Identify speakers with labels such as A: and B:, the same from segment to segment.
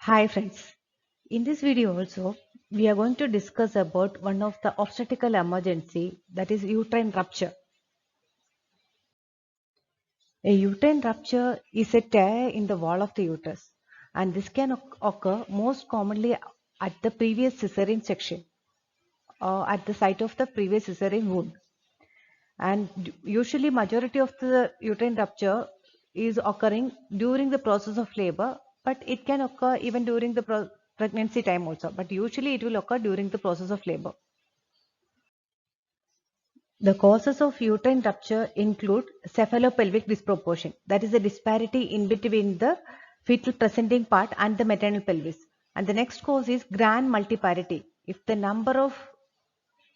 A: Hi friends, in this video also we are going to discuss about one of the obstetrical emergency, that is uterine rupture. A uterine rupture is a tear in the wall of the uterus, and this can occur most commonly at the previous cesarean section or at the site of the previous cesarean wound. And usually majority of the uterine rupture is occurring during the process of labor, but it can occur even during the pregnancy time also, but usually it will occur during the process of labor. The causes of uterine rupture include cephalopelvic disproportion, that is a disparity in between the fetal presenting part and the maternal pelvis. And the next cause is grand multiparity. If the number of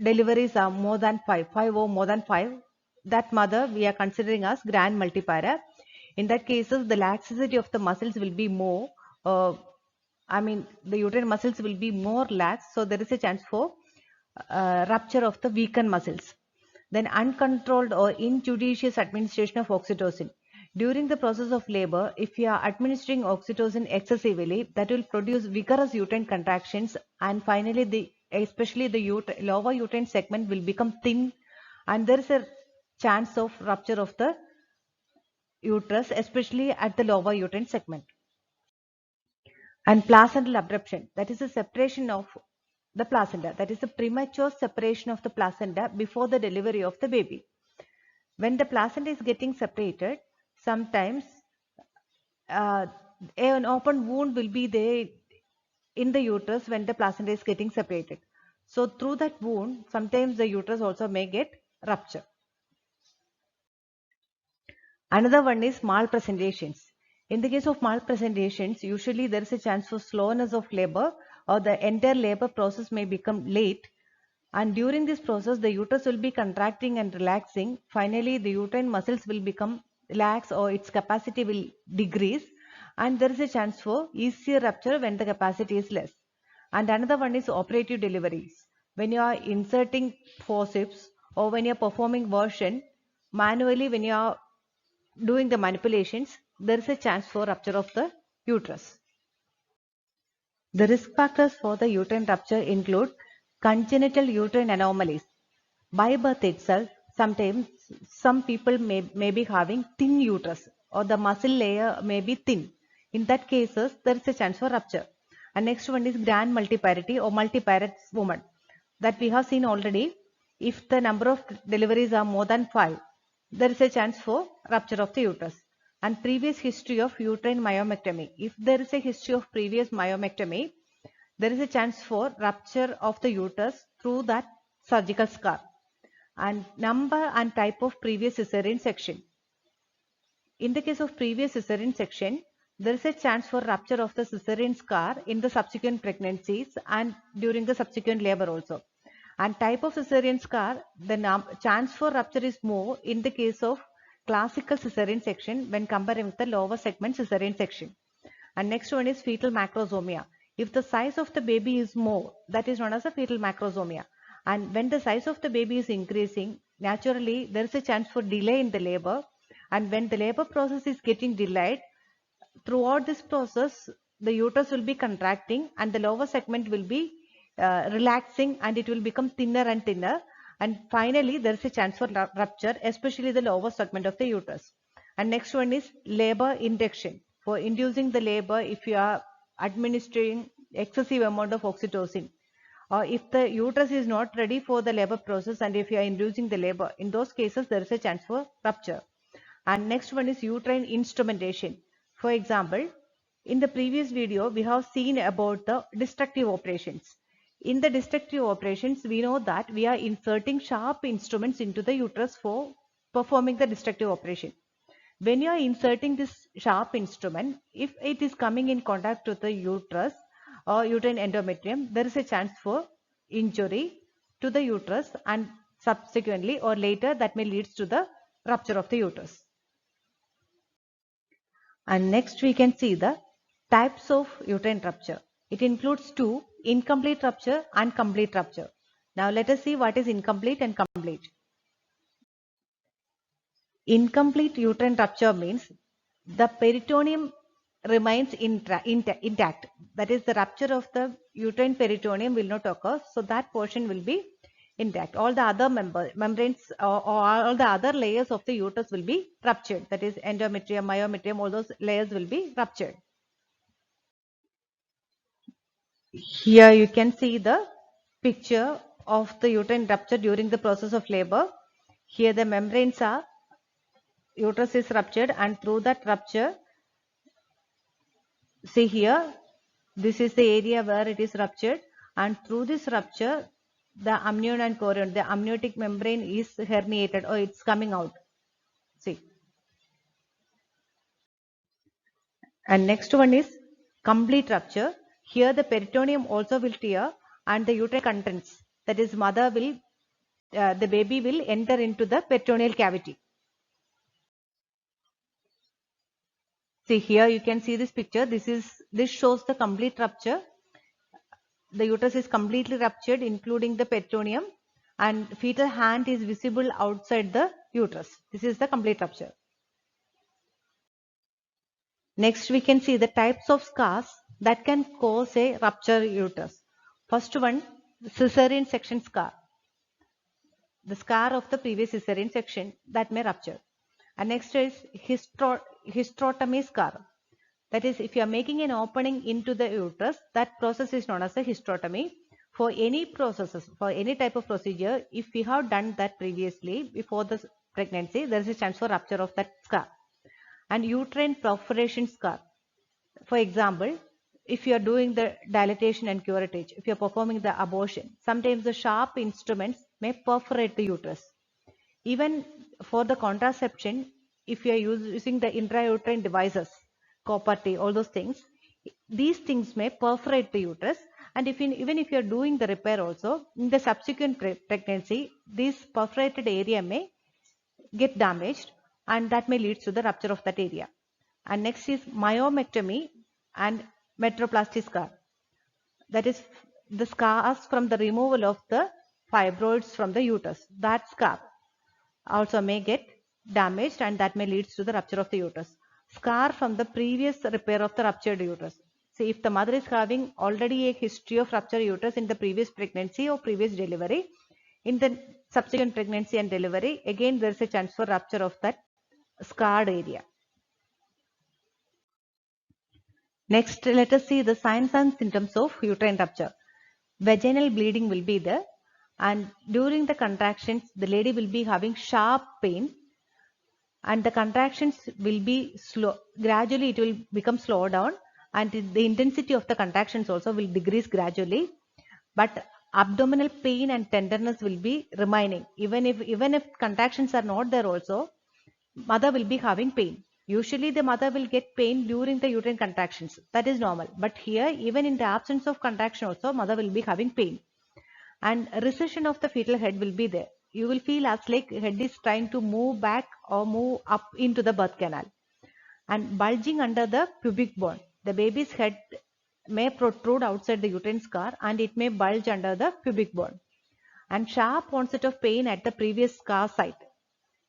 A: deliveries are more than five or more than five, that mother we are considering as grand multipara. In that cases, the laxity of the muscles will be more. The uterine muscles will be more lax, so there is a chance for rupture of the weakened muscles. Then uncontrolled or injudicious administration of oxytocin. During the process of labor, if you are administering oxytocin excessively, that will produce vigorous uterine contractions, and finally especially the lower uterine segment will become thin, and there is a chance of rupture of the uterus, especially at the lower uterine segment. And placental abruption, that is a separation of the placenta, that is a premature separation of the placenta before the delivery of the baby. When the placenta is getting separated, sometimes uh, an open wound will be there in the uterus when the placenta is getting separated. So through that wound, sometimes the uterus also may get rupture. Another one is malpresentations. In the case of malpresentations, usually there is a chance for slowness of labor, or the entire labor process may become late. And during this process, the uterus will be contracting and relaxing. Finally, the uterine muscles will become lax, or its capacity will decrease. And there is a chance for easier rupture when the capacity is less. And another one is operative deliveries. When you are inserting forceps, or when you are performing version manually, when you are doing the manipulations, there is a chance for rupture of the uterus. The risk factors for the uterine rupture include congenital uterine anomalies. By birth itself, sometimes some people may be having thin uterus, or the muscle layer may be thin. In that cases, there is a chance for rupture. And next one is grand multiparity or multiparous woman, that we have seen already. If the number of deliveries are more than 5, there is a chance for rupture of the uterus. And previous history of uterine myomectomy. If there is a history of previous myomectomy, there is a chance for rupture of the uterus through that surgical scar. And number and type of previous cesarean section. In the case of previous cesarean section, there is a chance for rupture of the cesarean scar in the subsequent pregnancies and during the subsequent labor also. And type of cesarean scar, the chance for rupture is more in the case of classical cesarean section when comparing with the lower segment cesarean section. And next one is fetal macrosomia. If the size of the baby is more, that is known as a fetal macrosomia. And when the size of the baby is increasing, naturally there is a chance for delay in the labor. And when the labor process is getting delayed, throughout this process, the uterus will be contracting and the lower segment will be relaxing, and it will become thinner and thinner. And finally, there is a chance for rupture, especially the lower segment of the uterus. And next one is labor induction. For inducing the labor, if you are administering excessive amount of oxytocin, or if the uterus is not ready for the labor process, and if you are inducing the labor, in those cases there is a chance for rupture. And next one is uterine instrumentation. For example, in the previous video, we have seen about the destructive operations. In the destructive operations, we know that we are inserting sharp instruments into the uterus for performing the destructive operation. When you are inserting this sharp instrument, if it is coming in contact with the uterus or uterine endometrium, there is a chance for injury to the uterus, and subsequently or later that may lead to the rupture of the uterus. And next we can see the types of uterine rupture. It includes two: incomplete rupture and complete rupture. Now let us see what is incomplete and complete. Incomplete uterine rupture means the peritoneum remains intact. That is, the rupture of the uterine peritoneum will not occur. So that portion will be intact. All the other membranes or all the other layers of the uterus will be ruptured. That is, endometrium, myometrium, all those layers will be ruptured. Here you can see the picture of the uterine rupture during the process of labor. Here the membranes are, uterus is ruptured, and through that rupture, see here, this is the area where it is ruptured, and through this rupture, the amnion and chorion, the amniotic membrane is herniated, or it's coming out. See. And next one is complete rupture. Here the peritoneum also will tear, and the uterine contents, that is, the baby will enter into the peritoneal cavity. See here, you can see this picture. This shows the complete rupture. The uterus is completely ruptured, including the peritoneum, and fetal hand is visible outside the uterus. This is the complete rupture. Next, we can see the types of scars that can cause a rupture uterus. First one, cesarean section scar. The scar of the previous cesarean section that may rupture. And next is hysterotomy scar. That is, if you are making an opening into the uterus, that process is known as a hysterotomy. For any processes, for any type of procedure, if we have done that previously before the pregnancy, there is a chance for rupture of that scar. And uterine perforation scar. For example, if you are doing the dilatation and curettage, if you are performing the abortion, sometimes the sharp instruments may perforate the uterus. Even for the contraception, if you are using the intrauterine devices, copper T, all those things, these things may perforate the uterus. And even if you are doing the repair also, in the subsequent pregnancy, this perforated area may get damaged, and that may lead to the rupture of that area. And next is myomectomy and metroplasty scar. That is the scars from the removal of the fibroids from the uterus. That scar also may get damaged, and that may lead to the rupture of the uterus. Scar from the previous repair of the ruptured uterus. See, if the mother is having already a history of ruptured uterus in the previous pregnancy or previous delivery, in the subsequent pregnancy and delivery, again there is a chance for rupture of that scarred area. Next, let us see the signs and symptoms of uterine rupture. Vaginal bleeding will be there, and during the contractions, the lady will be having sharp pain, and the contractions will be slow. Gradually, it will become slow down, and the intensity of the contractions also will decrease gradually. But abdominal pain and tenderness will be remaining. Even if contractions are not there also, mother will be having pain. Usually the mother will get pain during the uterine contractions. That is normal. But here, even in the absence of contraction also, mother will be having pain. And recession of the fetal head will be there. You will feel as like head is trying to move back or move up into the birth canal. And bulging under the pubic bone. The baby's head may protrude outside the uterine scar, and it may bulge under the pubic bone. And sharp onset of pain at the previous scar site.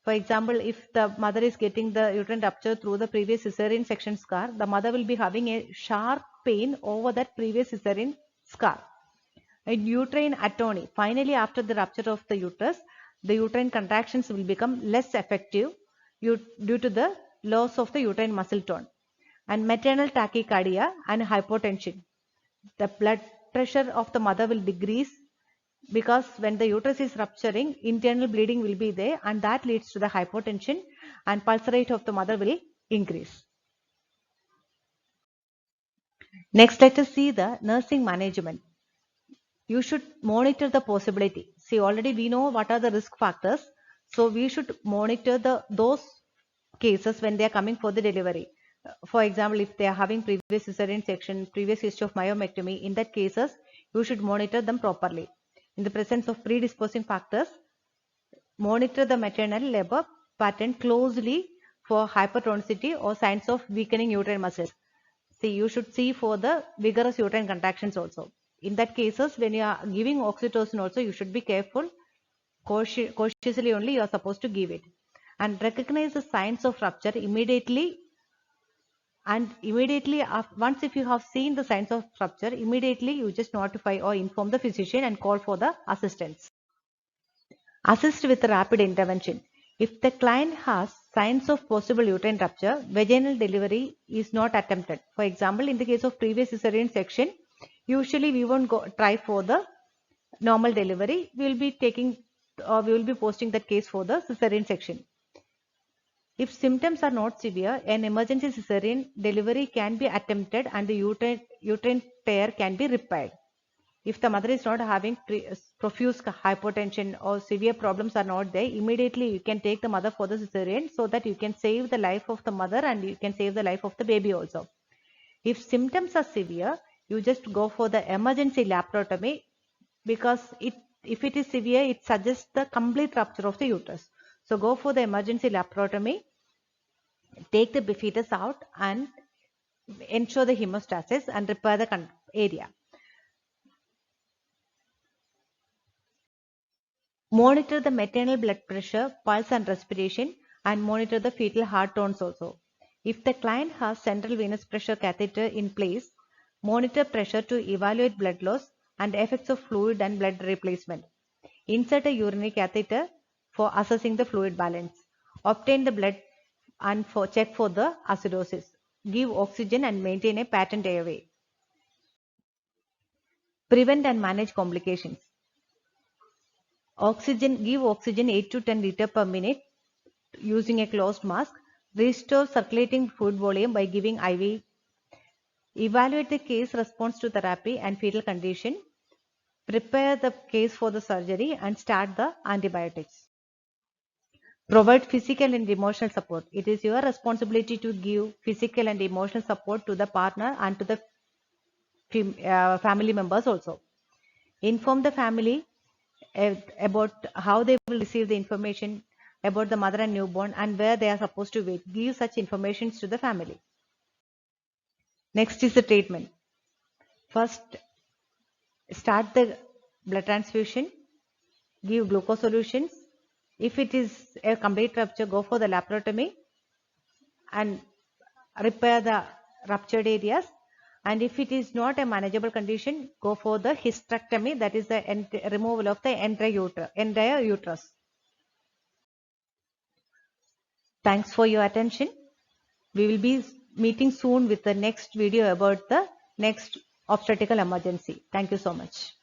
A: For example, if the mother is getting the uterine rupture through the previous cesarean section scar, the mother will be having a sharp pain over that previous cesarean scar. And uterine atony. Finally, after the rupture of the uterus, the uterine contractions will become less effective due to the loss of the uterine muscle tone. And maternal tachycardia and hypotension. The blood pressure of the mother will decrease, because when the uterus is rupturing, internal bleeding will be there, and that leads to the hypotension, and pulse rate of the mother will increase. Next, let us see the nursing management. You should monitor the possibility. See, already we know what are the risk factors. So we should monitor those cases when they are coming for the delivery. For example, if they are having previous cesarean section, previous history of myomectomy, in that cases, you should monitor them properly. In the presence of predisposing factors, monitor the maternal labor pattern closely for hypertonicity or signs of weakening uterine muscles. See, you should see for the vigorous uterine contractions also. In that cases, when you are giving oxytocin also, you should be careful. Cautiously only you are supposed to give it. And recognize the signs of rupture immediately And immediately, once if you have seen the signs of rupture, immediately you just notify or inform the physician and call for the assistance. Assist with rapid intervention. If the client has signs of possible uterine rupture, vaginal delivery is not attempted. For example, in the case of previous cesarean section, usually we won't try for the normal delivery. We will be posting that case for the cesarean section. If symptoms are not severe, an emergency cesarean delivery can be attempted and the uterine tear can be repaired. If the mother is not having profuse hypotension or severe problems are not there, immediately you can take the mother for the cesarean so that you can save the life of the mother and you can save the life of the baby also. If symptoms are severe, you just go for the emergency laparotomy because if it is severe, it suggests the complete rupture of the uterus. So go for the emergency laparotomy, take the fetus out and ensure the hemostasis and repair the area. Monitor the maternal blood pressure, pulse and respiration, and monitor the fetal heart tones also. If the client has central venous pressure catheter in place, monitor pressure to evaluate blood loss and effects of fluid and blood replacement. Insert a urinary catheter for assessing the fluid balance. Obtain the blood and check for the acidosis. Give oxygen and maintain a patent airway. Prevent and manage complications. Give oxygen 8 to 10 liters per minute using a closed mask. Restore circulating fluid volume by giving IV. Evaluate the case response to therapy and fetal condition. Prepare the case for the surgery and start the antibiotics. Provide physical and emotional support. It is your responsibility to give physical and emotional support to the partner and to the family members also. Inform the family about how they will receive the information about the mother and newborn and where they are supposed to wait. Give such information to the family. Next is the treatment. First, start the blood transfusion. Give glucose solutions. If it is a complete rupture, go for the laparotomy and repair the ruptured areas. And if it is not a manageable condition, go for the hysterectomy, that is the removal of the entire uterus. Thanks for your attention. We will be meeting soon with the next video about the next obstetrical emergency. Thank you so much.